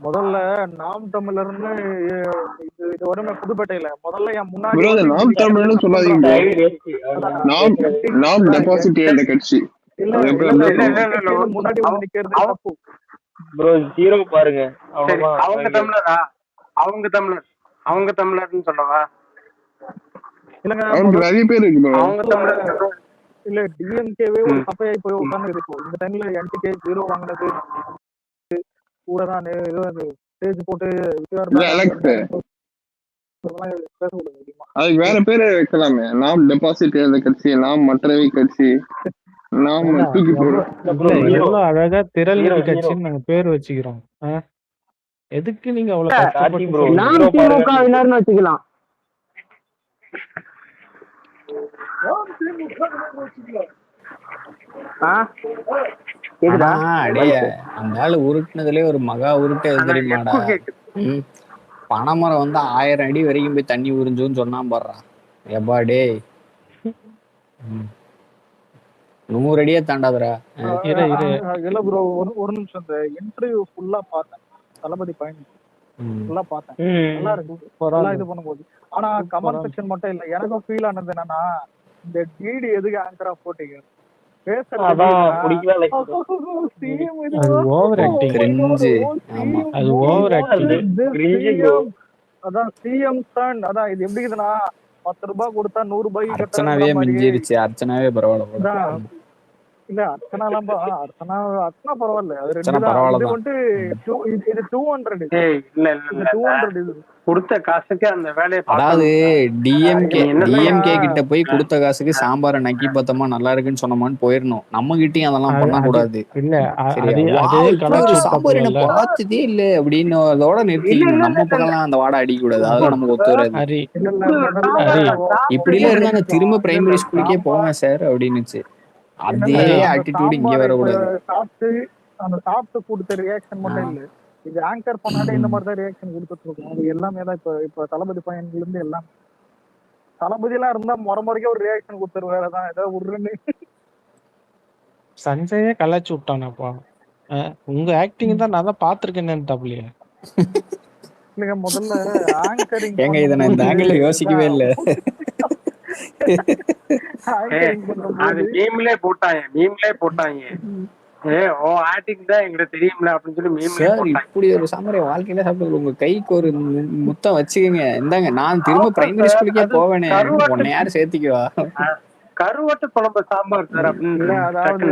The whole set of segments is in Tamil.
முதல்ல நாம் தமிழர்னு இது வருமே புதுப்பேட்டையில முதல்ல என் முன்னாடி ப்ரோ வந்து நாம் தமிழ்னு சொல்லாதீங்க நாம் நாம் டெபாசிட் அந்த கட்சி முன்னாடி வந்து நிக்கிறது தப்பு ப்ரோ ஜீரோ பாருங்க. அவங்க தமிழரா? அவங்க தமிழர்னு சொல்லவா? இல்லங்க நிறைய பேர் இருக்கு அவங்க தமிழர் இல்ல டிஎம்கேவே ஒரு சபையாய் போய் உட்கார்ந்து இருக்கும். இந்த டைம்ல என்டிகே ஜீரோ வாங்கினது கூட தான் ஸ்டேஜ் போட்டு அதுக்கு வேற பேரு வைக்கலாமே. நாம் டெபாசிட் அந்த கட்சி, நாம் மற்றவை கட்சி, நாம் தூக்கி போடுறோம். அழகா திரள் கட்சின்னு நாங்க பேர் வச்சுக்கிறோம். எதுக்கு நீங்க அவ்வளவு வச்சுக்கலாம்? அந்த ஆளு உருட்டுனதுலயே ஒரு மகா உருட்டு தெரியுமாடா? பனைமரம் வந்து 1000 அடி வரைக்கும் போய் தண்ணி உறிஞ்சுன்னு சொன்னா பாடுறான். எப்பா டே 100 அடியே தாண்டாதுரா. இல்ல ப்ரோ ஒரு நிமிஷம் இந்த இன்டர்வியூ ஃபுல்லா பார்த்தேன். தளபதி பயணி ஃபுல்லா பார்த்தேன். நல்லா இருக்கு இது பண்ணும்போது. ஆனா கமெண்ட் செக்ஷன் மட்டும் இல்ல, எனக்கும் ஃபீல் ஆனது என்னன்னா இந்த டிடி எதுக்கு ஆங்கரா போட்டீங்க? அதான் சிஎம் சன் அதான் இது எப்படி இருக்குன்னா 10 ரூபாய் கொடுத்தா 100 ரூபாய்க்கு அர்ச்சனாவே மிஞ்சிருச்சு. அர்ச்சனாவே பரவாயில்ல. இல்ல அர்ச்சனாலாம் அர்ச்சனா பரவாயில்ல. அது இது வந்து இது 200 இல்ல 200 கொடுத்த காசுக்கு அந்த வேலையை. அதாவது டிஎம்கே கிட்ட போய் கொடுத்த காசுக்கு சாம்பார நக்கி பத்தமா நல்லா இருக்குன்னு சொன்னமான்னு போயிடணும். நம்ம கிட்டயும் அதெல்லாம் பண்ண கூடாது. சாம்பார் என்ன பார்த்ததே இல்ல அப்படின்னு அதோட நிறுத்திக்கணும். நம்ம பக்கம் அந்த வாடை அடிக்க கூடாது. அதெல்லாம் நமக்கு ஒத்து வராது. இப்படி எல்லாம் இருந்தா நான் திரும்ப பிரைமரி ஸ்கூலுக்கே போவேன் சார் அப்படின்னுச்சு. அதே ஆட்டிட்யூட் இங்க வரக்கூடாது. அந்த சாப்பிட்டு கொடுத்த ரியாக்ஷன் மட்டும் இல்ல, இது ஆங்கர் பண்ணாலே இந்த மாதிரி தான் ரியாக்ஷன் கொடுத்துட்டு இருக்கோம். அது எல்லாமே தான் இப்ப தளபதி பையன்ல இருந்து எல்லாம் தளபதி எல்லாம் இருந்தா முறைக்கே ஒரு ரியாக்ஷன் கொடுத்துரு. வேறதான் ஏதாவது உருன்னு சஞ்சயே கலாச்சு விட்டானப்பா. உங்க ஆக்டிங் தான் நான் தான் பாத்துருக்கேன்னு தப்புலையே. இல்லங்க முதல்ல ஆங்கரிங் ஏங்க இதை நான் இந்த ஆங்கிள் யோசிக்கவே இல்ல. அது மீம்லே போட்டாங்க. இப்படி ஒரு சாமரை வாழ்க்கையில சாப்பிட்டு உங்க கைக்கு ஒரு முத்தம் வச்சுக்கோங்க. இந்தாங்க நான் திரும்ப பிரைமரி ஸ்கூலுக்கே போவேனே. உன்னை யாரு சேர்த்திக்குவா? கருவாட்டு குழம்பு சாம்பார் சார் அப்படின்னு. அதாவது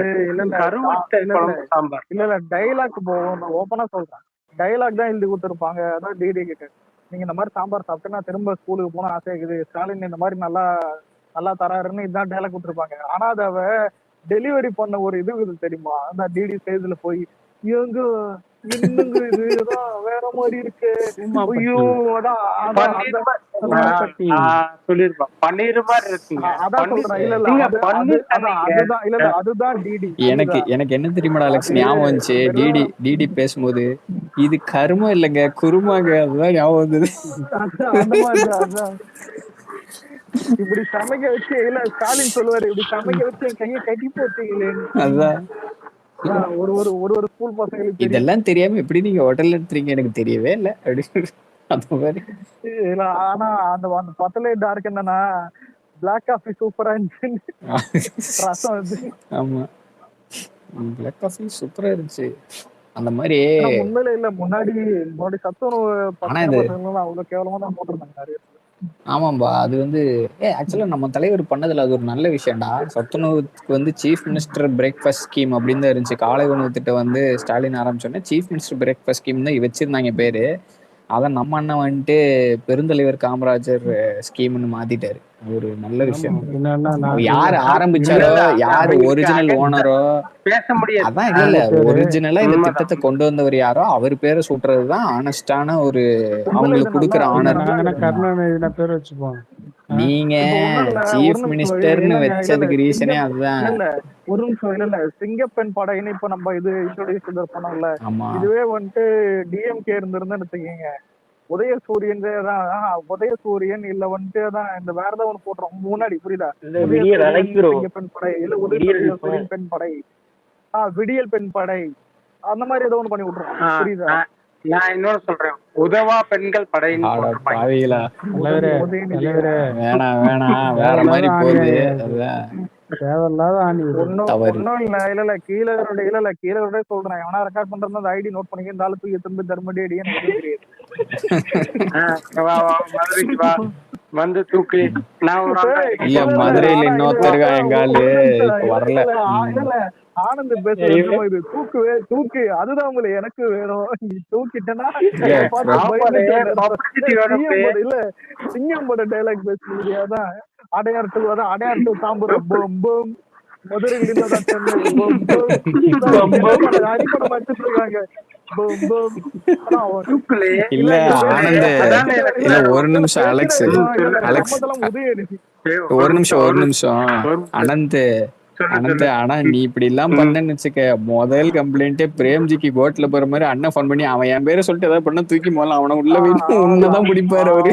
கருவாட்டு குழம்பு சாம்பார் இல்ல டைலாக் போவோம். நான் ஓப்பனா சொல்றேன், டைலாக் தான் எழுதி கொடுத்துருப்பாங்க. அதான் டிடி கிட்ட நீங்க இந்த மாதிரி சாம்பார் சாப்பிட்டு நான் திரும்ப ஸ்கூலுக்கு போன ஆசை இருக்குது, ஸ்டாலின் இந்த மாதிரி நல்லா தராருன்னு இதுதான் டைலாக் கொடுத்துருப்பாங்க. ஆனா அத டெலிவரி பண்ண ஒரு இது தெரியுமா? அந்த டிடி ஸ்டேஜ்ல போய் எங்க என்னங்க இதுதான் வேற மாதிரி இருக்கு, ஐயோ அதுதான் டிடி. எனக்கு என்ன தெரியுமாடா அலெக்ஸ் ஞாபகம் வந்துச்சு டிடி பேசும்போது, இது கருமா இல்லைங்க குருமாங்க, அதுதான் ஞாபகம் வந்தது. இப்படி சமைக்க வச்சு இல்ல ஸ்டாலின் சொல்லுவாரு, இப்படி சமைக்க வச்சு கையை கட்டி போட்டீங்களே. அதான் ஒரு ஸ்கூல் பசங்களுக்கு இதெல்லாம் தெரியாம எப்படி நீங்க ஹோட்டல்ல எடுத்துறீங்க எனக்கு தெரியவே இல்லை அப்படின்னு அந்த மாதிரி. ஆனா அந்த பத்தலே டார்க் என்னன்னா பிளாக் காஃபி சூப்பரா இருந்துச்சு. ஆமா பிளாக் காஃபி சூப்பரா இருந்துச்சு. அந்த மாதிரி உண்மையில இல்ல முன்னாடி சத்துணவு அவ்வளவு கேவலமா தான் போட்டிருந்தாங்க நிறைய. ஆமாம்பா அது வந்து ஆக்சுவலா நம்ம தலைவர் பண்ணதுல அது ஒரு நல்ல விஷயம்டா. சத்துணவுக்கு வந்து சீஃப் மினிஸ்டர் பிரேக்ஃபாஸ்ட் ஸ்கீம் அப்படின்னு தான் இருந்துச்சு. காலை உணவு திட்டம் வந்து ஸ்டாலின் ஆரம்பிச்சோன்னே சீஃப் மினிஸ்டர் பிரேக்ஃபாஸ்ட் ஸ்கீம் தான் வச்சிருந்தாங்க பேரு. அதை நம்ம அண்ணன் வந்துட்டு பெருந்தலைவர் காமராஜர் ஸ்கீம்னு மாத்திட்டாரு. ஒரு நல்ல விஷயம். யாரு ஆரம்பிச்சாரோ யாரு ஒரிஜினல் ஓனரோ பேச முடியாது. அதான் இல்ல ஒரிஜினலா இந்த திட்டத்தை கொண்டு வந்தவர் யாரோ அவர் பேரை சூட்டுறதுதான் ஆனஸ்டான ஒரு அவங்களுக்கு கொடுக்குற ஆனர். நீங்க சீஃப் மினிஸ்டர்னு வச்சதுக்கு ரீசனே அதுதான். ஒரு நிமிஷம் இல்ல சிங்கப்பெண் படையின்னு இப்ப நம்ம இது இன்ட்ரோடியூஸ் பண்ணோம்ல, இதுவே வந்துட்டு டிஎம்கே இருந்திருந்தா எடுத்துக்கீங்க உதயசூரியன் இல்ல வந்துட்டு தான் இந்த வேற ஏதாவது ஒண்ணு போட்டுறோம் முன்னாடி, புரியுதா? சிங்கப்பெண் படை இல்ல உதயசூரியன் பெண் படை, விடியல் பெண் படை அந்த மாதிரி ஏதோ ஒண்ணு பண்ணி விட்டுறோம், புரியுதா? நான் இன்னொன்னு சொல்றேன், உதவா பெண்கள் படைன்னு ஆட போட்டிருப்பாங்க. பாவிகளா, தலைவரே தலைவரே வேணாம் வேற மாதிரி போகுது. அதுதான் தேவையில்லாத ஆணி இது. தவறு. ஒன்னும் இல்ல கீழே கீழே சொல்றேன். எவனா ரெக்கார்ட் பண்றது அந்த ஐடி நோட் பண்ணிக்க, இந்த ஆளு தூக்கி திரும்ப தர்மடி அடி எனக்கு எதுவும் தெரியாது. வா மதுரைக்கு வா, வந்து தூக்கு. நான் ஒரு இல்ல மதுரையில இன்னொருத்தருக்கா எங்க ஆளு இப்ப வரல. ஆனந்த் பேசுறது தூக்கு அதுதான் உங்களை எனக்கு வேணும். நீ தூக்கிட்டனா இல்ல சிங்கம் பட டைலாக் பேசுறது. அதான் அடையார் டூ, அதான் அடையார் டூ தாம்பரம் போம் போம், மதுரையில் இல்லதான் சென்னை போம் போம், அடிப்படம் வச்சுட்டு இருக்காங்க. இல்ல ஆனந்த், இல்ல ஒரு நிமிஷம் அலெக்ஸ், ஒரு நிமிஷம் அனந்த். ஆனா நீ இப்படி எல்லாம் பண்ணன்னு வச்சுக்க, முதல் கம்ப்ளைண்டே பிரேம்ஜிக்கு கோட்ல போற மாதிரி அண்ணன் போன் பண்ணி அவன் என் பேரை சொல்லிட்டு ஏதாவது பண்ண தூக்கி போடலாம், அவனை உள்ள போயிட்டு உன்னதான் பிடிப்பாரு அவரு.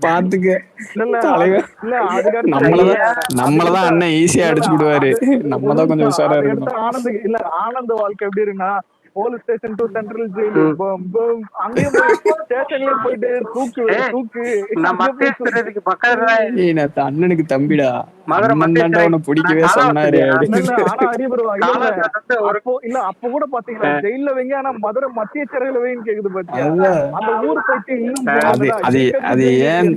பாத்துக்க தலைவர், நம்மளதான் அண்ணன் ஈஸியா அடிச்சு விடுவாரு. நம்மதான் கொஞ்சம் உஷாரா இருக்கணும். ஆனந்த வாழ்க்கை எப்படி இருக்குன்னா, police station to central jail, அங்கேயும் ஸ்டேஷன்லயே போயிட்டு தூக்கு. அண்ணனுக்கு தம்பிடா, உன்னை பிடிக்கவே சொன்னாரு. இல்ல அப்ப கூட பாத்தீங்களா ஜெயில வைங்க, ஆனா மதுரை மத்திய சிறையில வைன்னு கேக்குது பாத்தியா. அந்த ஊர் போயிட்டு இன்னும் அது ஏன்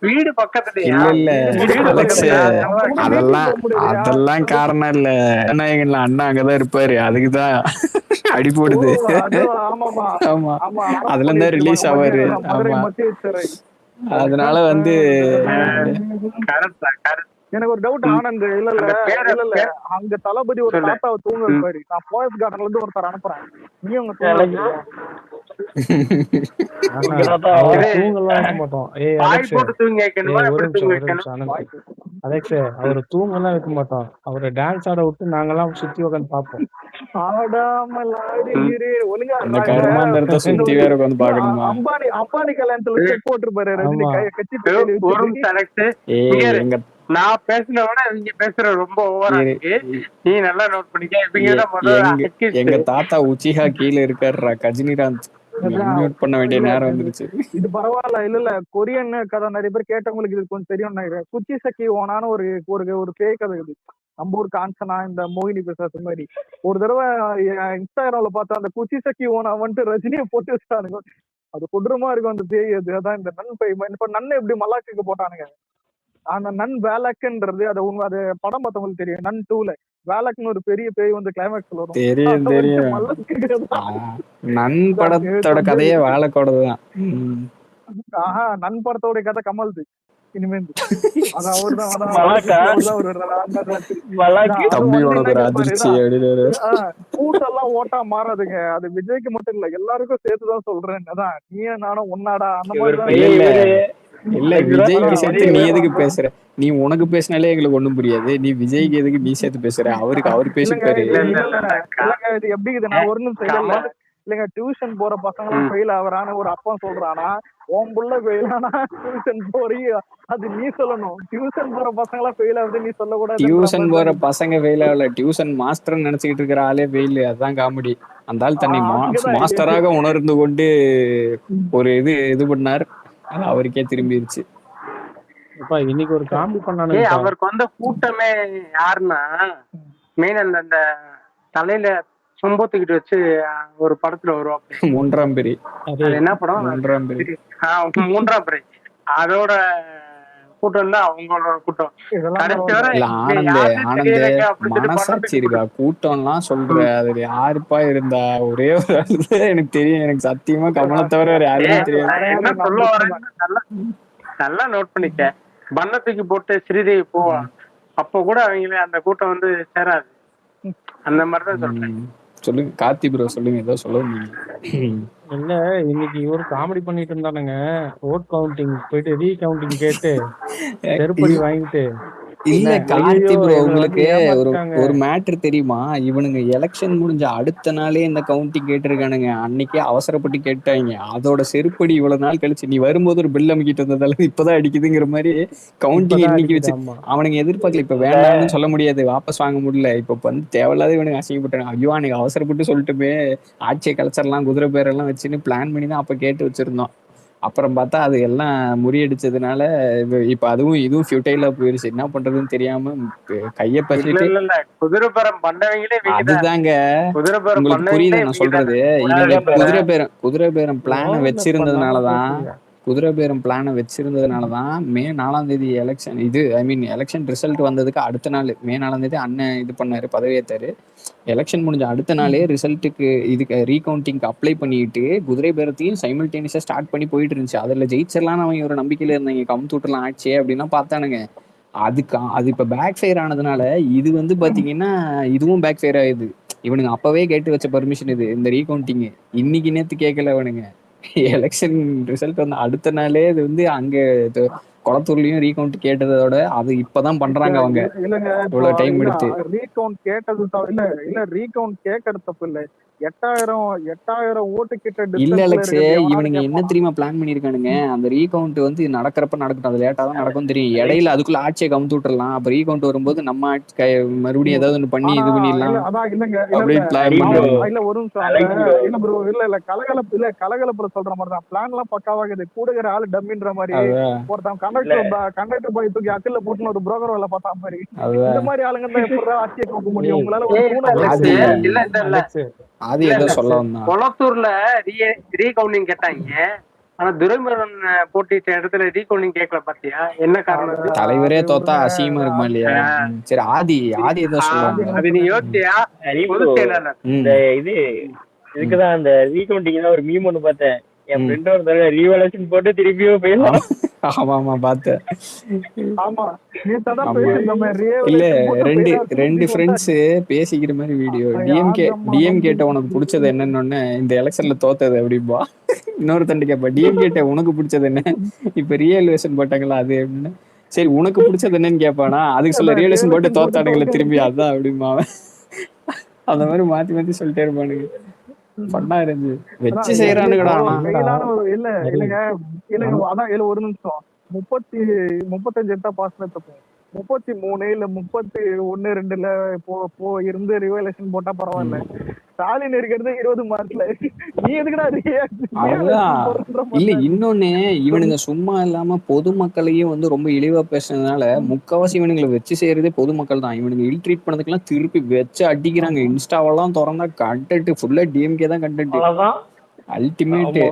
வீடு பக்கத்துல இல்ல அலெக்ஸ், அதெல்லாம் காரணம் இல்ல. அண்ணா அங்கதான் இருப்பாரு, அதுக்குதான் அடி போடுது. ஆமா அதுல இருந்தா ரிலீஸ் ஆவாரு. ஆமா அதனால வந்து எனக்கு ஒரு டவுட் ஆனந்த். இல்ல அங்க தளபதி ஒரு தாத்தாவை தூங்க வைப்பாரு. நான் போயஸ் கார்டன்ல இருந்து ஒருத்தர் அனுப்புறேன், நீ உங்க அலெக்ஸ் அவரு தூங்கலாம் வைக்க மாட்டோம், அவரை டான்ஸ் ஆட விட்டு நாங்கெல்லாம் சுத்தி உட்காந்து பாப்போம். சுத்தி வேற உட்காந்து பாக்கணுமா? அம்பானி கல்யாணத்துல செக் போட்டுருப்பாரு எங்க நான் பேசுனவன இவங்க பேசுற ரொம்ப ஓவரா இருக்கு. நீ நல்லா நோட் பண்ணிக்க. எங்க தாத்தா உச்சிஹா கீழே இருக்காருடா ரஜினிகாந்த். மியூட் பண்ண வேண்டிய நேரம் வந்துருச்சு. இது பரவாயில்ல. இல்ல கொரியன் கதை நிறைய பேர் கேட்டவங்களுக்கு இது கொஞ்சம் தெரியும். குச்சி சக்கி ஓனான ஒரு ஒரு பேய் கதை இது. நம்ம ஊர் காஞ்சனா இந்த மோகினி பேசுறது மாதிரி. ஒரு தடவை இன்ஸ்டாகிராம்ல பார்த்தா அந்த குச்சி சக்கி ஓனா வந்துட்டு ரஜினியை போட்டு வச்சுட்டானுங்க. அது கொடூரமா இருக்கும் அந்த பேய். அது அதான் இந்த நன் பேய். இப்ப நன்னை எப்படி மல்லாக்கு போட்டானுங்க, அந்த நன் வேலக்குன்றது அது உங்க அது படம் பார்த்தவங்களுக்கு தெரியும். நன் 2ல வேலக்குன்னு ஒரு பெரிய பேய் வந்து கிளைமேக்ஸ்ல வரும். தெரியும். நன் படத்தோட கதையே வேலக்கோடதான். ஆஹா, நன் படத்தோட கதை கமல்து. இனிமேல் கூட்டெல்லாம் ஓட்டா மாறாதுங்க. அது விஜய்க்கு மட்டும் இல்ல, எல்லாருக்கும் சேர்த்துதான் சொல்றேன். அதான் நீ நானும் ஒன்னாடா அந்த மாதிரி. இல்ல விஜய்க்கு சேர்த்து நீ எதுக்கு பேசுற? நீ உனக்கு பேசினாலே எங்களுக்கு ஒண்ணும் புரியாது. நீ விஜய்க்கு எதுக்கு நீ சேர்த்து பேசுற? அவரு பேசிப்பாரு. இது எப்படி இது நான் ஒரு நிமிஷம் இல்லைங்க. டியூஷன் போற பசங்க ஃபெயில் ஆகுறான்னு ஒரு அப்பா சொல்றானா, உன் புள்ள ஃபெயில் ஆனா டியூஷன் போறீ அது நீ சொல்லணும். டியூஷன் போற பசங்க எல்லாம் ஃபெயில் ஆகுது நீ சொல்ல கூடாது. டியூஷன் போற பசங்க ஃபெயில் ஆகல, டியூஷன் மாஸ்டர் நினைச்சுக்கிட்டு இருக்கிற ஆளே ஃபெயில். அதான் காமெடி. அந்த ஆள் தன்னை மாஸ்டராக உணர்ந்து கொண்டு ஒரு இது பண்ணார், அவருக்கே திரும்பிடுச்சு. இன்னைக்கு ஒரு காமெடி பண்ணானே. அவருக்கு வந்த கூட்டமே யாருன்னா, மெயின் அந்த தலையில சொம்பத்துக்கிட்டு வச்சு ஒரு படத்துல வருவாங்க, மூன்றாம் பிரி. என்ன படம்? மூன்றாம் பிரி. அதோட கூட்டம் தான் அவங்களோட கூட்டம். மனசாட்சி இருக்கா கூட்டம்லாம் சொல்ற? அதுல யாருப்பா இருந்தா? ஒரே ஒரு எனக்கு தெரியும், எனக்கு சத்தியமா கமலை தவிர வேற யாருமே தெரியாது. என்ன சொல்ல வரேன்னு நல்லா நோட் பண்ணிக்க. பண்ணத்துக்கு போட்டு ஸ்ரீதேவி போவா, அப்ப கூட அவங்களே அந்த கூட்டம் வந்து சேராது. அந்த மாதிரிதான் சொல்றேன். சொல்லுங்க கார்த்தி ப்ரோ, சொல்லுங்க ஏதோ சொல்லுங்க. இல்ல இன்னைக்கு ஒரு காமெடி பண்ணிட்டு இருந்தானுங்க. ஓட் கவுண்டிங் போயிட்டு ரீ கவுண்டிங் கேட்டு செருப்படி வாங்கிட்டு இல்ல என்ன, கார்த்தி ஐயோ ப்ரோ, எங்களை வந்து உங்களுக்கு ஒரு ஏமாத்திட்டாங்க. ஒரு மேட்ரு தெரியுமா? இவனுங்க எலெக்ஷன் முடிஞ்ச அடுத்த நாளே இந்த கவுண்டிங் கேட்டிருக்கானுங்க. அன்னைக்கே அவசரப்பட்டு கேட்டாங்க. அதோட செருப்படி இவ்வளவு நாள் கழிச்சு நீ வரும்போது ஒரு பில் அமுக்கிட்டு வந்ததால இப்பதான் அடிக்குதுங்கிற மாதிரி கவுண்டிங் இப்பதான் இன்னைக்கு அடிக்குது. வச்சு ஆமா. அவனுங்க எதிர்பார்க்கல. இப்ப வேண்டாம்னு சொல்ல முடியாது, வாபஸ் வாங்க முடியல. இப்ப வந்து தேவையில்லாத இவனுங்க அசிங்கப்பட்டாங்க. ஐயோ அன்னைக்கு அவசரப்பட்டு சொல்லிட்டுமே ஆட்சியை கலைச்சிடலாம், குதிரை பேரெல்லாம் வச்சுன்னு பிளான் பண்ணி தான் அப்ப கேட்டு வச்சிருந்தோம். அப்புறம் பார்த்தா அது எல்லாம் முறியடிச்சதுனால இப்ப அதுவும் இதுவும் ஃபியூட்டைலா போயிருச்சு. என்ன பண்றதுன்னு தெரியாம கைய இல்ல பத்திட்டு இல்ல இல்ல குதிரைபேரம் பண்ணவங்களே இவங்கதான். அதுதாங்க. குதிரைபேரம் உங்களுக்கு பண்ணவங்களே புரியுதா நான் சொல்றது? இவங்கதானே. இவங்க குதிரை பேரம் பிளான லோன்ல பண்ணாம வச்சிருந்ததுனாலதான் பேசுங்க. குதிரை பேரம் பிளான வச்சிருந்ததுனாலதான் மே 4ஆம் தேதி எலெக்ஷன் இது ஐ மீன் எலெக்ஷன் ரிசல்ட் வந்ததுக்கு அடுத்த நாள் மே 4ஆம் தேதி அண்ணன் இது பண்ணாரு, பதவியேற்றாரு. எலெக்ஷன் முடிஞ்ச அடுத்த நாளே ரிசல்ட்டுக்கு இதுக்கு ரீகவுண்டிங்க்கு அப்ளை பண்ணிட்டு குதிரை பேரத்தையும் சைமல்டேனியஸா ஸ்டார்ட் பண்ணி போயிட்டு இருந்துச்சு. அதுல ஜெயிச்சிடலாம் அவங்க ஒரு நம்பிக்கையில இருந்தாங்க, கவுத்துட்டலாம் ஆட்சியே அப்படின்னா பார்த்தானுங்க. அது இப்ப பேக் ஃபயர் ஆனதுனால இது வந்து பாத்தீங்கன்னா இதுவும் பேக் ஃபயர் ஆகுது. இவனுங்க அப்பவே கேட்டு வச்ச பர்மிஷன் இது, இந்த ரீகவுண்டிங் இன்னைக்கு நேத்து கேட்கல இவனுங்க. எலெக்ஷன் ரிசல்ட் வந்து அடுத்த நாளே இது வந்து அங்க குளத்தூர்லயும் ரீகவுண்ட் கேட்டதோட அது இப்பதான் பண்றாங்க அவங்க. இல்லங்க இப்போ இவ்வளவு டைம் இல்ல எடுத்து ரீகவுண்ட் கேட்டது இல்ல இல்ல ரீகவுண்ட் கேட்கறது தப்பு இல்ல. 8000 ஓட்டு கிட்ட இல்ல டிஸ்டன்ஸ்ல அலெக்ஸ், இருக்கிறது எவனாவது இவனுங்க என்ன கேட்பானா? தெரியுமா பிளான் பண்ணிருக்கானுங்க? அந்த ரீகவுண்ட் வந்து நடக்கிறப்ப நடக்கட்டும், அது லேட்டா தான் நடக்கும் தெரியும். இடையில அதுக்குள்ள ஆட்சியை கவுத்து விட்டுறலாம். அப்ப ரீகவுண்ட் வரும்போது நம்ம மறுபடியும் ஏதாவது ஒண்ணு பண்ணி ஆனா இது இல்ல பண்ணிடலாம் அதான் இல்லங்க இல்ல இல்ல அப்படின்னு பிளான் அடி bro. பண்றாங்க. இல்ல ஒரு நிமிஷம் அலெக்ஸ் bro. இல்ல ப்ரோ இல்ல கலகலப்புல சொல்ற மாதிரி தான் பிளான் எல்லாம் பக்காவாகுது. கூடுகிற ஆளு டம்மின்ற மாதிரி அதான் ஒருத்தன் இல்ல கண்டக்டர் பாய் தூக்கி அக்கில போட்டுன்னு ஒரு புரோக்கர் வேலை பார்த்தா மாதிரி அதான் இந்த மாதிரி ஆளுங்க தான் எப்படி ஆட்சியை கவுக்க முடியும்? ஏய், உங்களால ஒரு தூண அலெக்ஸ் ஆதி இல்ல இல்ல இல்ல அலெக்ஸ் ஆதி இல்ல ஏதோ இல்ல சொல்ல வந்தான். குளத்தூர்ல ரீகவுண்டிங் கேட்டாங்க. ஆனா துரைமுருகன் போட்டிட்ட இடத்துல ரீகவுண்டிங் கேட்கல. பாத்தியா என்ன காரணம் அது? தலைவரே அது தோத்தா விடுங்க. அசிங்கமா இருக்குமா இல்லையா? சரி ஆதி ஏதோ சொல்ல ஆதி வந்தான். அது நீ யோசிச்சியா? அடி bro. பொதுச் செயலாளர் இந்த இது இதுக்குதான் அந்த ரீகவுண்டிங் தான் ஒரு மீம் ஒண்ணு பார்த்தேன். என் ஃப்ரெண்ட் ஒரு தடவை ரீவலேஷன் போட்டு திருப்பியும் போயிடலாம். ஆமா ஆமா பார்த்தேன். ஆமா நேத்தான் ஆமா. பேசிருந்தோமே இல்ல ரியல் ரெண்டு ஃப்ரெண்ட்ஸ் பேசிக்கிற மாதிரி வீடியோ. டிஎம் கேட்ட உனக்கு பிடிச்சது என்னன்னு இந்த எலெக்ஷன்ல தோத்தது அப்படின்பா. இன்னொரு தண்டு கேப்பா டிஎம் கேட்ட உனக்கு பிடிச்சது என்ன, இப்ப ரியலேஷன் போட்டாங்களா அது அப்படின்னு. சரி உனக்கு பிடிச்சது என்னன்னு கேட்பானா, அதுக்கு சொல்ல ரியலேஷன் போட்டு தோத்தானுங்களே திரும்பி அதான் அப்படிமா. அந்த மாதிரி மாத்தி மாத்தி சொல்லிட்டே இருப்பானுங்க. பண்ணா இருந்து வச்சு செய்யறானுங்கடா. ஆனா இல்ல இல்லங்க இல்லங்க அதான் இல்ல ஒரு நிமிஷம் 35 எடுத்தா பாஸ் தப்பு 33 இல்ல 31-2 இருந்து ரிவலேஷன் போட்டா பரவாயில்ல. ஸ்டாலின் இருக்கிறது 20 மார்க்ல நீ எதுக்குடா அதுதான் இல்ல. இன்னொன்னு இவனுங்க சும்மா இல்லாம பொதுமக்களையும் வந்து ரொம்ப இழிவா பேசுனதுனால முக்காவாசி இவனுங்களை வச்சு செய்யறதே பொதுமக்கள் தான். இவனுங்க இல் ட்ரீட் பண்ணதுக்கெல்லாம் திருப்பி வச்சு அடிக்கிறாங்க. இன்ஸ்டாவெல்லாம் திறந்தா கண்டென்ட் ஃபுல்லா டிஎம்கே தான் கண்டென்ட். அவ்வளவுதான். அல்டிமேட்.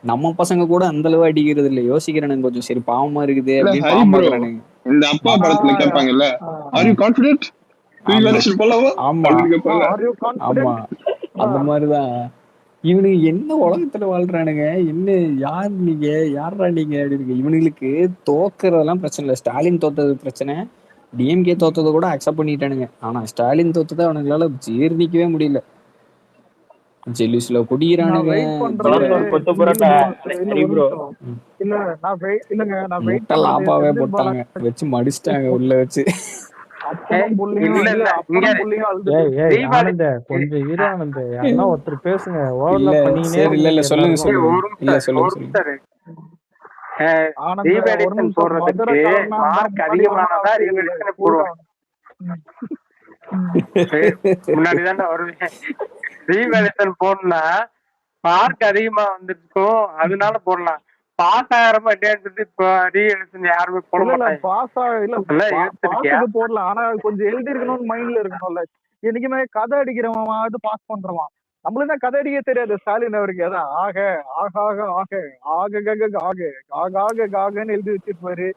நம்ம பசங்க கூட அந்த அளவு அடிக்கிறது இல்ல, யோசிக்கிறானுங்க கொஞ்சம். சரி பாவமா இருக்குது அப்படின்னு ஹரி பாவம் bro, பாக்குறானுங்க. இந்த அப்பா படத்துல கேட்பாங்கல்ல, ஆர் யூ கான்பிடென்ட் ரீவலேஷன் போலாமா ஆமா அப்படின்னு கேட்பாங்க. ஆமா அந்த மாதிரிதான். இவனுக்கு என்ன உலகத்துல வாழ்றானுங்க, என்ன யார் நீங்க, யாரா நீங்க அப்படின்னு. இவனுங்களுக்கு தோக்குறதெல்லாம் பிரச்சனை இல்லை, ஸ்டாலின் தோத்தது பிரச்சனை. டிஎம்கே தோத்ததை கூட அக்செப்ட் பண்ணிட்டானுங்க. ஆனா ஸ்டாலின் தோத்ததை அவனுங்களால ஜீர்ணிக்கவே முடியல. ஜெல்லிஸ்ல குடிக்கிறானுங்க. கொத்து புரோட்டா அடி bro. முட்டை லாபாவே போட்டாங்க, வச்சு மடிச்சிட்டாங்க உள்ள வச்சு. இல்ல இல்ல இங்க ஆனந்த கொஞ்சம் இரு ஆனந்த, யாருன்னா ஒருத்தர் பேசுங்க. இல்ல ஓவர்லாப் பண்ணினே சரி இல்ல இல்ல சொல்லுங்க எல்லாருக்கும். சொல்லுங்க இல்ல சொல்லுங்க சொல்லுங்க. ரீவேலேஷன் போடுறதுக்கு மார்க் அதிகமானதா ரீவேலேஷன் போடுவாங்க. முன்னாடிதான் வருவேன். ரீவேலேஷன் போடனா மார்க் அதிகமா வந்துருக்கும், அதனால போடலாம். பாஸ் ஆகிறப்ப சொல்லிட்டு இப்ப ரீவேலேஷன் யாருமே போட மாட்டாங்க. போடலாம் ஆனா கொஞ்சம் எழுதி இருக்கணும்னு மைண்ட்ல இருக்கணும்ல. என்னைக்குமே கதை அடிக்கிறவன் அது பாஸ் பண்றவான். நம்மளுக்கு தான் கதை அடிக்க தெரியாது. ஸ்டாலின் அவருக்கு அதான் ஆக ஆக ஆக ஆக ஆக ஆக ஆக ஆக ஆகன்னு எழுதி வச்சிருப்பாரு.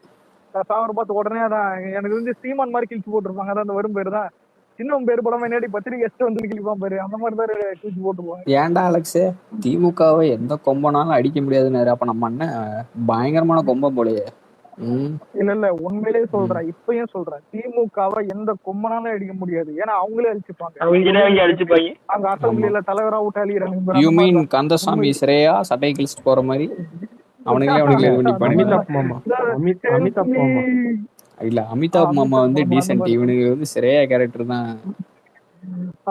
சாவரம் பார்த்து உடனே அதான் எனக்கு வந்து சீமான் மாதிரி கிழிச்சு போட்டிருப்பாங்க. அதான் அந்த வரும் பேரு தான் சின்ன பேர் படம் முன்னாடி பத்திரிகை கெஸ்ட் வந்து கிழிப்பான் பாரு, அந்த மாதிரி தான் கிழிச்சு போட்டுருவாங்க. ஏன்டா அலெக்ஸ், திமுகவை எந்த கொம்பனாலும் அடிக்க முடியாதுன்னு. அப்ப நம்ம அண்ணன் பயங்கரமான கொம்பம் போலயே. இல்ல இல்ல உண்மையிலேயே சொல்றேன், இப்பயும் சொல்றேன், திமுகவை எந்த கொம்பனாலும் அடிக்க முடியாது. ஏன்னா அவங்களே அழிச்சுப்பாங்க. அங்க அசம்பிளியில தலைவரா விட்டு அழிகிறாங்க. யூ மீன் கந்தசாமி சிறையா சட்டை கிழிச்சிட்டு போற மாதிரி அவனுங்களே இது பண்ணிப்பானுங்க. அமிதாப் மாமா இல்ல அமிதாப் மாமா அமிதாப் வந்து மாமா அந்த டீசென்ட், மாதிரி. இவனுக்கு வந்து சிறையா கேரக்டர் தான்.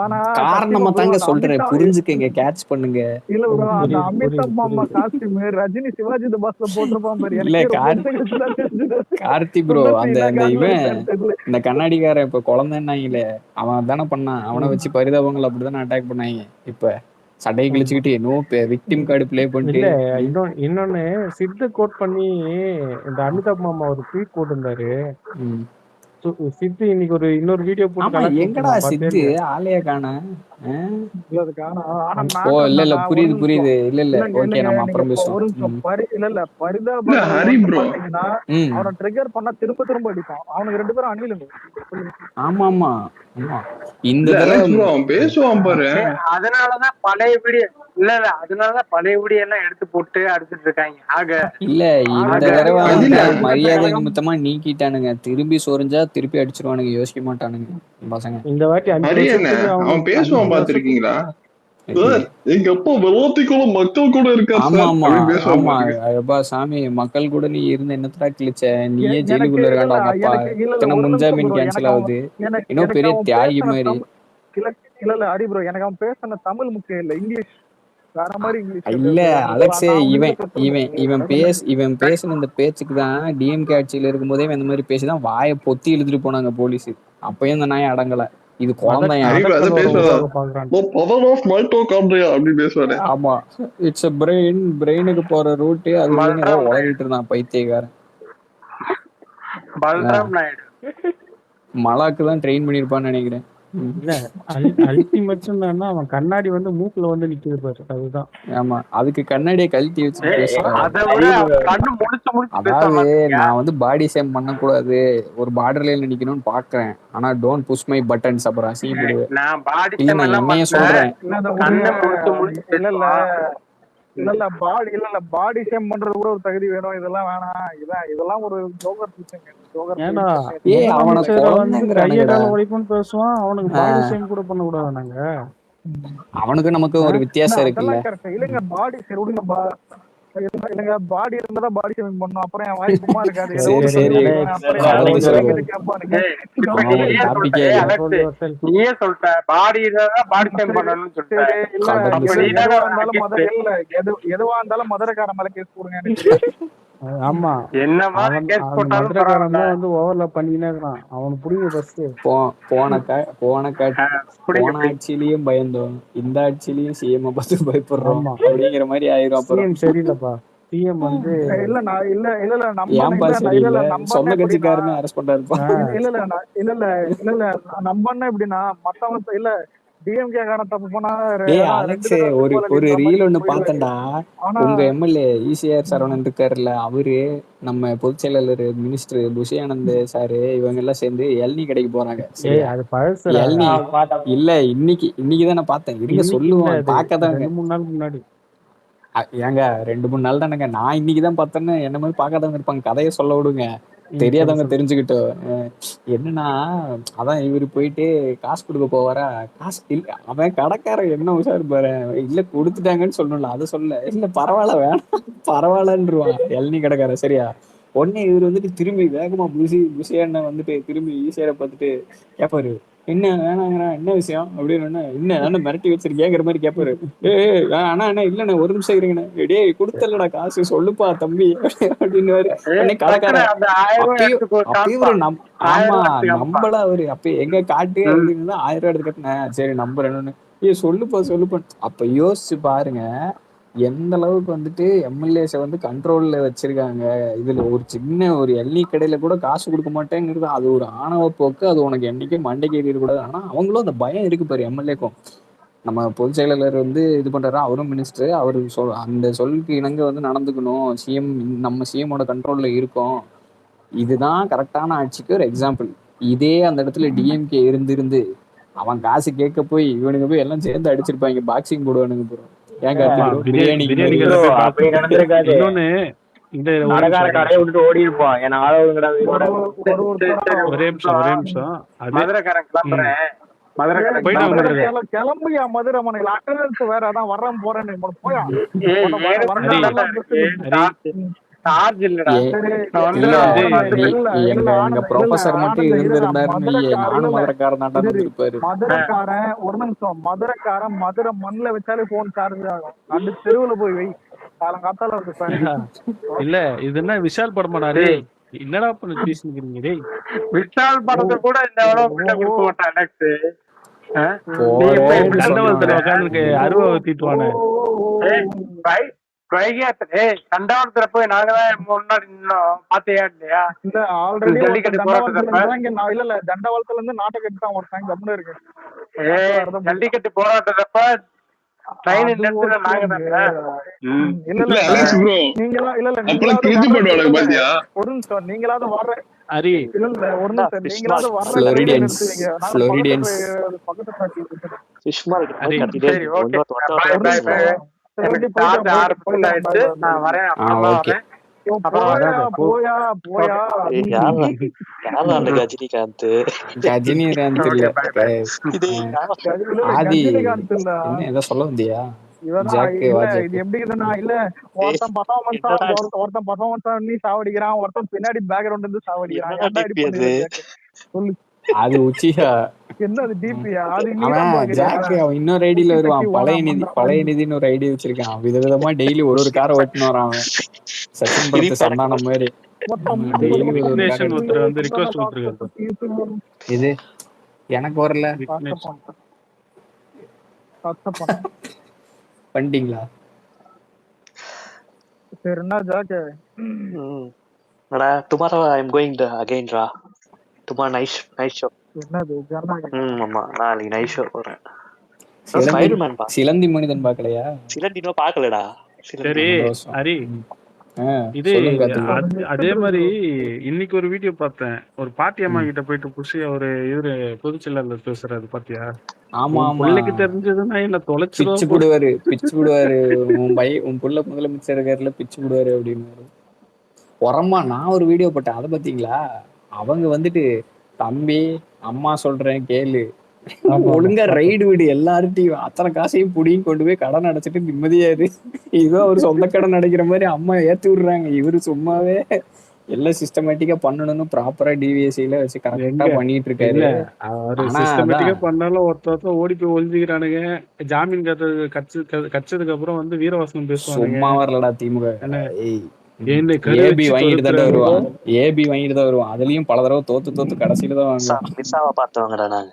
ஆனா காரணமா சத்தியமா ப்ரோ தாங்க அந்த சொல்றேன், அமிதாப் புரிஞ்சுக்கங்க, கேட்ச் பண்ணுங்க. இல்ல ப்ரோ அந்த புரியுது அமிதாப் புரியுது மாமா புரியுது. காஸ்டியூம் ரஜினி சிவாஜி தி பாஸ்ல போட்டிருப்பான் பாரு. இல்ல எனக்கே ரொம்ப வருஷம் கழிச்சு தான் தெரிஞ்சது. கார்த்தி ப்ரோ, சுந்தர் சி அந்த என்ன இந்த காட்டில் இவன் அடிச்சான்னு தெரியல. இந்த கண்ணாடிக்காரன் இப்ப குழந்தைன்னாங்களே, அவன் தானே பண்ணான். அவனை வச்சு பரிதாபங்கள் அப்படித்தானே அட்டாக் பண்ணாங்க. இப்ப சட்டையை ஆமா. கிழிச்சுக்கிட்டு நோ விக்டிம் கார்டு ப்ளே பண்ணிட்டு. இல்ல இன்னொன்னு சித்து கோட் பண்ணி இந்த அமிதாப் மாமா ஒரு ட்வீட் போட்டிருந்தாரு. ம். சித்து இன்னைக்கு ஒரு இன்னொரு வீடியோ போட்டு ஆமா, கலாச்சி எங்கடா விட்டுருந்தான் பாத்தியா சித்து இல்லையா? ஆளையா காண? இல்ல அது காணோம். ஆனா ஓ மேட்டர் இல்ல இல்ல, என்னன்னா ஒரு புரியுது நிமிஷம் புரியுது. இல்ல இல்ல, இல்லங்க ஓகே, இல்லங்க நம்ம நீங்க அப்புறம் பேசுவோம். ஒரு நிமிஷம் ம். இல்ல இல்ல பரிதாபங்கள் ஹரி ஒர்க் ப்ரோ, பண்ணீங்கன்னா ம். அவனை ட்ரிகர் பண்ணா திரும்ப திரும்ப அடிப்பான். அவனுக்கு 2 பேரும் அணிலுங்க. ஆமா ஆமா ஆமா. இந்த இல்ல தடவை அலெக்ஸ் ப்ரோ அவன் பேசுவான் பாரு. அதனாலதான் பழைய வீடியோ அதனாலதான் பழைய வீடியோ எல்லாம் எடுத்து போட்டு அடிச்சிட்டு இருக்காங்க. இல்ல இந்த ஆக தடவை அது அவனை இல்ல மரியாதை எனக்கு நிமித்தமா நீக்கிட்டானுங்க. திரும்பி சொரிஞ்சா திருப்பி அடிச்சிருவானுங்க, யோசிக்க மாட்டானுங்க பசங்க. இந்த வாட்டி 5 ஹரி என்ன வருஷத்துக்கு அவன் அவனுக்கு பேசுவான் 5 வருஷத்துக்கு பாத்திருக்கீங்களா? சார் எங்க அப்பா வெள்ளத்திக்குள்ள மக்கள் கூட இருக்கார் ஆமா சார் ஆமா அப்படின்னு பேசுவான் ஆமா. பாருங்க. அப்பா சாமி, மக்கள் கூட நீ இருந்து என்னத்தடா கிழிச்ச, நீயே எனக்கு ஜெயிலுக்குள்ள இல்ல இருக்காண்டா உங்க அப்பா. எனக்கு இல்ல இத்தனை ஒரு நிமிஷம் முன்ஜாமீன் ப்ரோ. கேன்சல் எனக்கு அவன் ஆகுது. எனக்கு இன்னும் எனக்கு பெரிய அவன் தியாகி பேசின மாதிரி. தமிழ் இல்ல ஹரி ப்ரோ எனக்கு அவன் பேசின தமிழ் முக்கியம் இல்ல, இங்கிலீஷ் வேற மாதிரி இங்கிலீஷ்ல இல்ல பேசுறான் ப்ரோ. அலெக்ஸே, நான் இவன் அவனுக்கு சொல்றேன். இவன் இவன் பேசின இந்த பேச்சுக்கு தான் டிஎம்கே ஆட்சியில இருக்கும்போதே இவன் இந்த மாதிரி பேசிதான் வாயை பொத்தி இழுத்துட்டு போனாங்க போலீஸ். அப்பயும் இந்த நாய் அடங்கல. இது குழந்தையா. ஹரி ப்ரோ அதை மதக்கலவரம் பேசுவான், உருவாக்க பாக்குறான். பவர் ஆஃப் மைட்டோகாண்ட்ரியா அப்படின்னு பேசுவாரு. ஆமா, இட்ஸ் பிரெயினுக்கு போற ரூட்டு அது இதுன்னு ஏதோ பல்ராம் உளறிட்டு இருந்தான் பைத்தியக்காரன். பல்ராம் நாயுடு மலாக்கு தான் ட்ரெயின் பண்ணிருப்பான்னு நினைக்கிறேன். இல்ல அல்டிமேட்ஸ் என்னன்னா அவன் கண்ணாடி வந்து மூக்குல வந்து நிக்குது பாரு, அதுதான். ஆமா, அதுக்கு கண்ணாடியை கழட்டி வச்சு பேசுறான். அதை விட கண்ணு முடிச்சு முடிச்சு அதாவது பேசுவாங்க. நான் வந்து பாடி சேம் பண்ணக்கூடாது, ஒரு பார்டர் லைன்ல நிக்கணும்னு பாக்குறேன். ஆனா டோன்ட் புஷ் மை பட்டன்ஸ், அப்புறம் அசிங்கப்படுவேன். நான் பாடி இல்ல ஷேம் நான் எல்லாம் என்னைய பண்ணல. சொல்றேன். கண்ணை முடிச்சு முடிச்சு இல்ல பேசுவான். பாடி ஷேம் பண்றது கூட ஒரு தகுதி வேணும். இதெல்லாம் வேணாம். இதெல்லாம் ஒரு ஜோகர் விஷயங்க. ஜோகர் ஏன்னா ஏய், அவனை முதலமைச்சரை வந்து கைய குழந்தைங்கிறானுங்கடா. கால உடைப்புன்னு பேசுவான், அவனுக்கு பாடி ஷேம் கூட பண்ண கூடாது நாங்க. அவனுக்கு நமக்கு ஒரு வித்தியாசம் இருக்குல்ல. அதெல்லாம் கரெக்ட் இல்லங்க. பாடி சரி விடுங்க. இல்லங்க பாடி இருந்தா பாடி ஷேமிங் பண்ணணும். அப்புறம் என் வாய் சும்மா இருக்காது. ஏதோ ஒரு சரி, சொல்லி சரி. அப்புறம் கலந்து சொல்லுங்க. கேட்பானுங்க. இப்ப அவன் ஒரு நீயே டாபிக்கே சொல்ற, இல்ல. அலெக்ஸ், நீயே சொல்ற பாடி இருந்தாதான் பாடி ஷேம் பண்ணணும்னு சொல்ற. சரி இல்ல கலந்து அப்ப சொல்லுங்க. எதுவா இருந்தாலும் எதுவா இருந்தாலும் மதுரைக்கார மேல கேஸ் போடுங்க எனக்கு. ஆமா, என்ன மாதிரி அவன் கேஸ் அந்த போட்டாலும் மதுரைக்காரன் பரவாயில்ல. தான் வந்து ஓவர்லாப் பண்ணிக்கினே இருக்கான். அவனுக்கு புரியுது ஃபர்ஸ்ட். போன ஆட்சியிலயும் பயந்தோம், இந்த ஆட்சியிலயும் சிஎம் பார்த்து பயப்படுறோம் ஆமா, அப்படிங்கிற மாதிரி ஆயிரும். அப்புறம் சிஎம் சரியில்லப்பா. சிஎம் வந்து இல்ல நான் இல்ல ஏன்பா இல்ல சரியில்லை, நம்பண்ண சொந்த எப்படின்னா கட்சிக்காரனே அரெஸ்ட் பண்றாருப்பா. இல்ல நம்பண்ண எப்படின்னா மத்தவங்க இல்ல டிஎம்கே காரன் தப்பு பண்ணா டேய் 2 அலெக்ஸ், பேரும் ஒரு football ஒரு அடிக்கிற மாதிரி ரீல் ஒண்ணு போயிடுவாரு. பார்த்தேன்டா. ஆனா உங்க எம்எல்ஏ ஈசிஆர் சரவணன் இருக்காருல்ல, அவரு நம்ம பொதுச் செயலாளர் மினிஸ்டர் புஷியானந்த் சாரு இவங்க எல்லாம் சேர்ந்து இளநீ கடைக்கு போறாங்க. ஏய் சரியா? அது பழசுடா. இளநீ இல்ல, இன்னைக்குதான் நான் பார்த்தேன். இருங்க இன்னைக்கு இல்ல, சொல்லுவான், அது பார்க்கதாங்க. 2-3 நாளுக்கு முன்னாடி. ஏங்க 2-3 நாள் தானேங்க. நான் இன்னைக்குதான் பார்த்தேன்னு என்ன மாதிரி பார்க்காதவங்க இருப்பாங்க. கதையை சொல்ல விடுங்க, சரி தெரியாதவங்க சொல்லு. தெரிஞ்சுக்கிட்டோம். என்னன்னா, அதான் இவரு போயிட்டு காசு கொடுக்க போவாரா, காசு இல்ல, அவன் கடைக்காரன் என்ன உஷாரு பாரு, இல்ல கொடுத்துட்டாங்கன்னு சொல்லணும்ல, அதை சொல்ல இல்ல பரவாயில்ல வேணாம் பரவாயில்லன்றுவான் இளநீ கடைக்காரன். சரியா? உடனே இவர் வந்துட்டு திரும்பி வேகமா புசி அண்ணன் வந்துட்டு திரும்பி ஈஸியார பார்த்துட்டு கேட்பாரு, என்ன வேணாங்கிறா, என்ன விஷயம் அப்படின்னு. என்ன மிரட்டி வச்சிருக்கேங்கிற மாதிரி கேட்பாரு. ஆனா என்ன இல்லண்ணே, ஒரு நிமிஷம் இருங்கண்ணே, டேய் கொடுத்தல்லடா காசு, சொல்லுப்பா தம்பி அப்படின்னு. உடனே கடைக்காரன் அந்த 1000 ரூபாய் அப்பயும் எடுத்துக்கோ, அப்பயும் காப்பா. ஒரு 1000 ஆமா ரூபாய் எடுத்து காப்பா. நம்பல அவரு. அப்ப எங்க காட்டு அப்படின்னு 1000 ரூபாய் எடுத்து கட்டினேன். சரி நம்புறேன்னு. சொல்லுப்பா. அப்ப யோசிச்சு பாருங்க, எந்த அளவுக்கு வந்துட்டு எம்எல்ஏஸ வந்து கண்ட்ரோல்ல வச்சிருக்காங்க. இதுல ஒரு சின்ன ஒரு எண்ணெய் கடையில கூட காசு கொடுக்க மாட்டேங்கிறது அது ஒரு ஆணவ போக்கு. அது உனக்கு என்னைக்கும் மண்டைக்கு ஏறிடக்கூடாது. ஆனா அவங்களும் அந்த பயம் இருக்கு பாரு எம்எல்ஏக்கும். நம்ம பொதுச் செயலாளர் வந்து இது பண்றாரு, அவரும் மினிஸ்டர், அவரு அந்த சொல்லுக்கு இணங்க வந்து நடந்துக்கணும். சிஎம் நம்ம சிஎமோட கண்ட்ரோல்ல இருக்கோம், இதுதான் கரெக்டான ஆட்சிக்கு ஒரு எக்ஸாம்பிள். இதே அந்த இடத்துல டிஎம்கே இருந்திருந்து அவன் காசு கேட்க போய் இவனுங்க போய் எல்லாம் சேர்ந்து அடிச்சிருப்பாங்க, பாக்ஸிங் போடுவானுங்க ப்ரோ. ஏன் கார்த்தி ப்ரோ, பிரியாணி பிரியாணி அப்படி நடந்திருக்காது. இன்னொன்னு இந்த கடைக்கார கடையை விட்டுட்டு ஓடி இருப்பான். ஏன்னா ஆளவுங்கடா ஒரே நிமிஷம் அது மதுரைக்காரன் கிளம்புறேன். மதுரைக்காரன் போயிட்டு வாங்க மதுரை. கிளம்பியா மதுரை மனையில் அட்டனன்ஸ் வேற அதான் வர்றேன் போறேன்னு போயா சார்ஜ் இல்லடா. ஏ சரி நான் இல்ல வந்து எங்க ப்ரொஃபசர் மட்டும் இருந்திருந்தாருன்னு நானும் மதுரைக்காரன் தாண்டா இருந்திருப்பாரு. மதுரைக்காரன் ஒரு நிமிஷம், மதுரைக்காரன் மதுரை மண்ணில் வச்சாலே போன் சார்ஜ் ஆகும். அந்த தெருவுல போய் வை, காலங்காத்தால வந்து இல்ல இது என்ன விஷால் படமாடா டேய்? என்னடா பண்ண பேசிக்கிறீங்க டேய்? விஷால் படத்தை கூட இந்த எவ்வளவு பில்டப் கொடுக்க மாட்டான் அலெக்ஸ். போறேன்னு தண்டவாளத்துல சொன்னாங்க. உட்காந்து அருவா ஊத்திட்டுவானே. தண்டவாளத்துல போய் நாங்க தான் முன்னாடி நின்னோம், பாத்தியா இல்லையா? இல்ல ஆல்ரெடி ஜல்லிக்கட்டு போராட்டத்தப்ப இல்ல தண்டவாளத்துல இருந்து நாட்டை எடுத்தான் ஒருத்தன் கம்முன்னு இருக்கு. ஜல்லிக்கட்டு போராட்டத்தப்ப ட்ரெயின் நிறுத்தின நாங்க தானே. இல்ல அலெக்ஸ் ப்ரோ அப்பலாம் கிரிஞ்சு பண்ணுவானுங்க பாத்தியா? ஒரு நிமிஷம், நீங்களாவது வர்ற ஹரி இல்ல இல்ல ஒரு நிமிஷம், நீங்களாவது வர்ற Floridians. Floridians. சரி ஓகே, பாய் பாய் பாய். எனக்கு சார்ஜ் 6% ஆயிடுச்சு, நான் வரேன். அப்புறமா ஓகே. வரேன். அப்புறம் போயா போயா அந்த ரஜினிகாந்த் ரஜினிகாந்த் இல்ல. ஆதி ரஜினிகாந்த் இல்ல. என்ன ஏதோ சொல்ல வந்தியா? இவதான் ஜாக்கு இல்ல, வாஜா. இது எப்படி இருக்குதுன்னா, இல்ல ஒருத்தன் பர்ஃபார்மன்ஸா நீ சாவடிக்கிறான், ஒருத்தன் பின்னாடி பேக்ரவுண்ட் இருந்து சாவடிக்கிறான். ஏன்டா இப்படி பண்ணிருக்க? சொல்லு, அது உச்சியா. என்ன அது டிபியா? அது அவன் ஜாக்கு அவன் இன்னொரு ஐடியில வருவான். பழைய நிதின்னு ஒரு ஐடி வச்சிருக்கான். விதவிதமா டெய்லி ஒரு காரை ஓட்டின்னு வரான் அவன். சச்சின் படத்து சந்தானம் மாதிரி டெய்லி ஒரு காரை. ஒருத்தர் வந்து ரிக்வெஸ்ட் கொடுத்துருக்காரு. இது எனக்கு வரல. பண்ணிட்டீங்களா? சரி என்ன ஜாக்கு? Tomorrow I am going again ரா. Tomorrow night show. என்னது ஜனநாயகம்? ஆமா நாளைக்கு நைட் ஷோ போறேன். சிலந்தி மனிதன் பாக்கலையா? சிலந்தி இன்னும் பாக்கலடா. சரி ஹரி, இது அதே மாதிரி இன்னைக்கு ஒரு வீடியோ பார்த்தேன். ஒரு பாட்டி அம்மா கிட்ட போயிட்டு புஷி அவரு இவரு பொதுச்செயலாளர் பேசுறாரு பாத்தியா? ஆமா ஆமா. பிள்ளைக்கு தெரிஞ்சதுன்னா என்ன பிச்சு தொலைச்சு போடுவாரு. உன் புள்ள முதலமைச்சர் இருக்காருல, பிச்சு போடுவாரு அப்படின்னு. உரமா நான் ஒரு வீடியோ போட்டேன், அதை பாத்தீங்களா? அவங்க வந்துட்டு தம்பி அம்மா சொல்றேன் கேளு, ஒழுங்கா ரைடு விடு, எல்லார்ட்டையும் அத்தனை காசையும் புடியும் கொண்டு போய் கடன் அடைச்சிட்டு நிம்மதியாரு. இதோ அவர் சொந்த கடன் அடைக்கிற மாதிரி அம்மா ஏத்தி விடுறாங்க. இவரு சும்மாவே எல்லாம் சிஸ்டமேட்டிக்கா பண்ணணும்னு ப்ராப்பரா டிவிஎஸ்சில வச்சு கரெக்டா பண்ணிட்டு இருக்காரு. பண்ணாலும் ஒருத்தர் ஓடி போய் ஒழிஞ்சுக்கிறானுங்க. ஜாமீன் கச்சதுக்கு அப்புறம் வந்து வீரவாசனம் பேசுவாங்க. சும்மா வரலடா திமுக. ஏபி வாங்கிட்டு தான் வருவான். அதுலயும் பல தடவை தோத்து கடைசியில தான் வாங்குவான். பார்த்தவங்கடா நாங்க.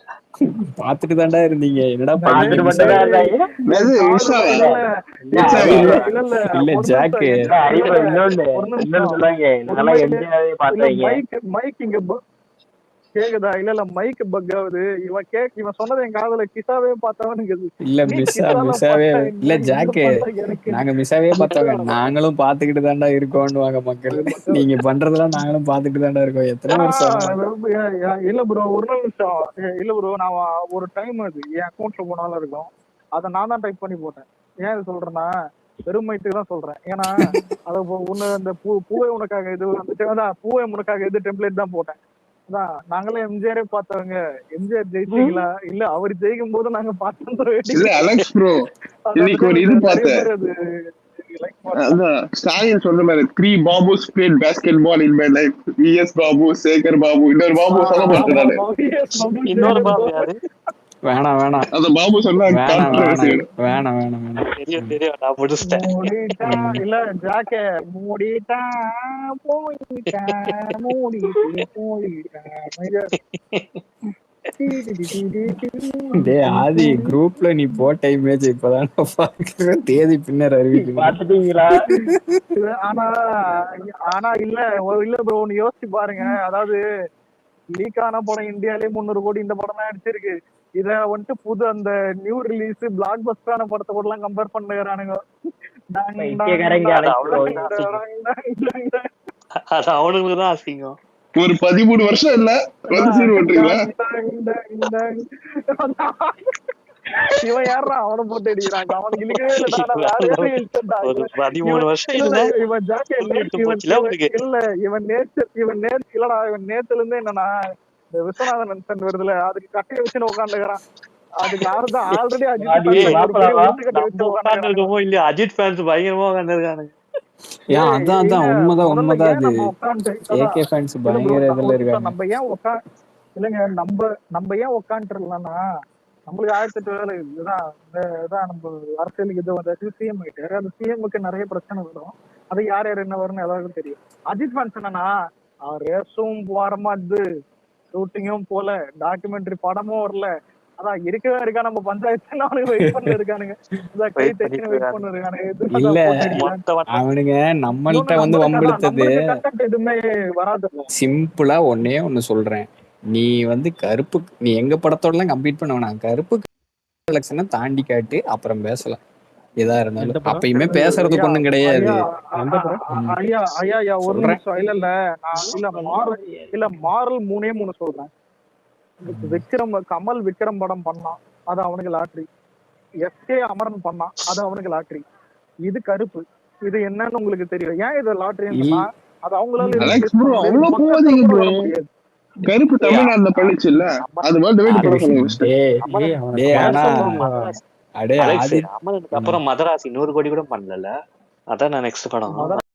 பாத்துட்டு தாண்டா இருந்தீங்க. என்னடா இல்ல ஜாக்கு கேக்குதா? இல்ல மைக் பக் ஆகுது. இவன் சொன்னது என் காதுல கிசாவே பார்த்தவனுக்கு இல்ல மிஸ்ஸாவே இல்ல ஜாக்கு. நாங்க மிஸ்ஸாவே பார்த்தவங்க. நாங்களும் பாத்துக்கிட்டு தாண்டா இருக்கோம்னுவாங்க மக்கள். நீங்க பண்றதெல்லாம் நாங்களும் பாத்துட்டு தாண்டா இருக்கோம். எத்தனை வருஷம்? இல்ல ப்ரோ ஒரு நிமிஷம். இல்ல ப்ரோ, நான் ஒரு டைம் அது என் அக்கௌண்ட்ல போனாலும் இருக்கும், அதை நான் தான் டைப் பண்ணி போட்டேன். ஏன் இது சொல்றேன்னா, பெருமைத்துக்கு தான் சொல்றேன். ஏன்னா அதை ஒண்ணு இந்த பூவை உனக்காக இது வந்துட்டு பூவை உனக்காக இது டெம்ப்ளேட் தான் போட்டேன். நாங்களே எம்ஜிஆரே பார்த்தவங்க. எம்ஜிஆர் ஜெயிச்சீங்களா? இல்ல அவர் ஜெயிக்கும் போது நாங்க பார்த்தோம். இல்ல அலெக்ஸ் ப்ரோ, இன்னைக்கு ஒரு இது பார்த்தேன். அதான் ஸ்டாலின் சொன்ன மாதிரி 3 Babus played basketball in my life. VS Babu, Sekar Babu, இன்னொரு பாபு சொல்ல மாட்டேன். இன்னொரு பாபு யாரு? வேணாம் அந்த பாபு சொன்னா வேணாம். தெரியும் நான் முடிச்சிட்டேன். இல்ல ஜாக்கே மூடிட்டான் ஆதி குரூப்ல நீ போட்ட இமேஜ் இப்பதான் பாக்குற. தேதி பின்னர் அறிவிக்க பாத்துட்டீங்களா? ஆனா இல்ல ப்ரோ, ஒன்னு யோசிச்சு பாருங்க. அதாவது லீக் ஆன படம் இந்தியாலே 300 கோடி இந்த படம் தான் அடிச்சிருக்கு. இத வந்துட்டு புது அந்த நியூ ரிலீஸ் பிளாக் பஸ்டரான படத்தை கூட எல்லாம் கம்பேர் பண்ணுறானுங்க. அது அவனுக்குதான் அசிங்கம். ஒரு 13 வருஷம் இல்ல இவன் யாரா அவனை போட்டு அடிக்கிறாங்க? அவனுக்கு இவன் நேத்துல இருந்து என்னன்னா, விஸ்வநாதன் வருதுல, அதுக்கு கட்டையை வச்சுன்னு உட்காந்துக்கிறான். அதுக்கு ஆல்ரெடி அஜித் ஃபேன்ஸ் பயங்கரமா உட்காந்துருக்கானுங்க. ஏன் அதான் ஏங்க உண்மைதான் முதல்ல உண்மைதான் ஏன் அது. நம்ம உட்காந்து ஏகே ஃபேன்ஸ் இல்ல ப்ரோ பயங்கர இதுல ஒரு நிமிஷம் இருக்காங்க. நம்ம ஏன் இல்லைங்க நம்ம ஏன் உட்காந்துருக்கலாம்னா நம்மளுக்கு 1008 வேலை இதுதான் இதான் நம்ம அரசியலுக்கு இது வந்தாச்சு சிஎம் ஆயிட்டாரு. அந்த சிஎம்க்கு நிறைய பிரச்சனை வரும். அது யார் என்ன வரும்னு எல்லாருக்கும் தெரியும். அஜித் ஃபேன்ஸ் என்னன்னா ரேஸும் வாரமா இது ஷூட்டிங்கும் போல டாக்குமெண்ட்ரி படமும் வரல. அதான் இருக்கவே இருக்கா நம்ம பஞ்சாயத்து வெயிட் பண்ண இருக்கானுங்க. கை தச்சுன்னு வெயிட் பண்ண இருக்கானுங்க. இல்ல அவனுங்க நம்மள்ட்ட வந்து வம்பிழுத்தது எதுவுமே வராது. சிம்பிளா ஒன்னே ஒண்ணு சொல்றேன். நீ வந்து கருப்பு நீ எங்க படத்தோட எல்லாம் கம்ப்ளீட் பண்ண வேணாம். கருப்பு கலெக்ஷனை தாண்டி காட்டு அப்புறம் பேசலாம். எதா இருந்தாலும் அப்பயுமே பேசுறதுக்கு ஒண்ணும் கிடையாது. ஐயா ஒரு நிமிஷம் இல்ல மாறல் 3 சொல்றேன். கமல் விக்ரம் படம் பண்ணான், அது அவனுக்கு லாட்ரி. எஸ்கே அமரன் பண்ணான், அது அவனுக்கு லாட்ரி. இது கருப்பு, இது என்னன்னு உங்களுக்கு தெரியும். ஏன் இது லாட்ரின்னு அது அவங்களால கருப்பு தமிழ்நாட்டுல பண்ணிச்சு இல்ல, அது அப்புறம் மதராசி 100 கோடி கூட பண்ணல. அதான் நான் நெக்ஸ்ட் படம்